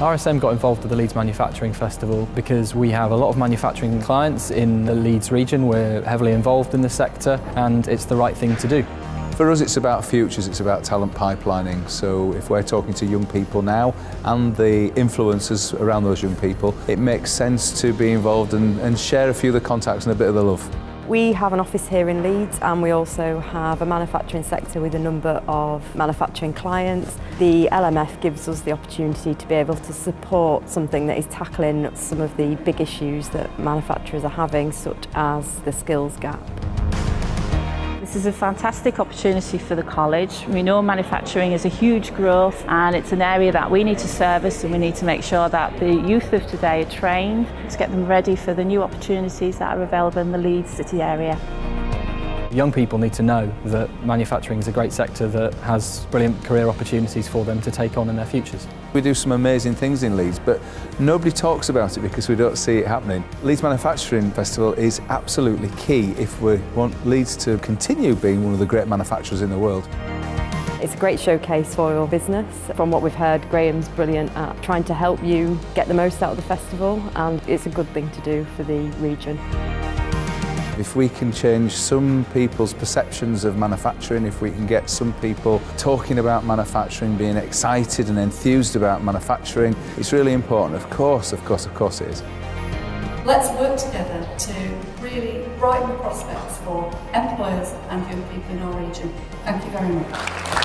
RSM got involved with the Leeds Manufacturing Festival because we have a lot of manufacturing clients in the Leeds region. We're heavily involved in the sector and it's the right thing to do. For us it's about futures, it's about talent pipelining. So if we're talking to young people now and the influencers around those young people, it makes sense to be involved and share a few of the contacts and a bit of the love. We have an office here in Leeds and we also have a manufacturing sector with a number of manufacturing clients. The LMF gives us the opportunity to be able to support something that is tackling some of the big issues that manufacturers are having, such as the skills gap. This is a fantastic opportunity for the college. We know manufacturing is a huge growth and it's an area that we need to service, and we need to make sure that the youth of today are trained to get them ready for the new opportunities that are available in the Leeds city area. Young people need to know that manufacturing is a great sector that has brilliant career opportunities for them to take on in their futures. We do some amazing things in Leeds, but nobody talks about it because we don't see it happening. Leeds Manufacturing Festival is absolutely key if we want Leeds to continue being one of the great manufacturers in the world. It's a great showcase for your business. From what we've heard, Graham's brilliant at trying to help you get the most out of the festival, and it's a good thing to do for the region. If we can change some people's perceptions of manufacturing, if we can get some people talking about manufacturing, being excited and enthused about manufacturing, it's really important. Of course it is. Let's work together to really brighten the prospects for employers and young people in our region. Thank you very much.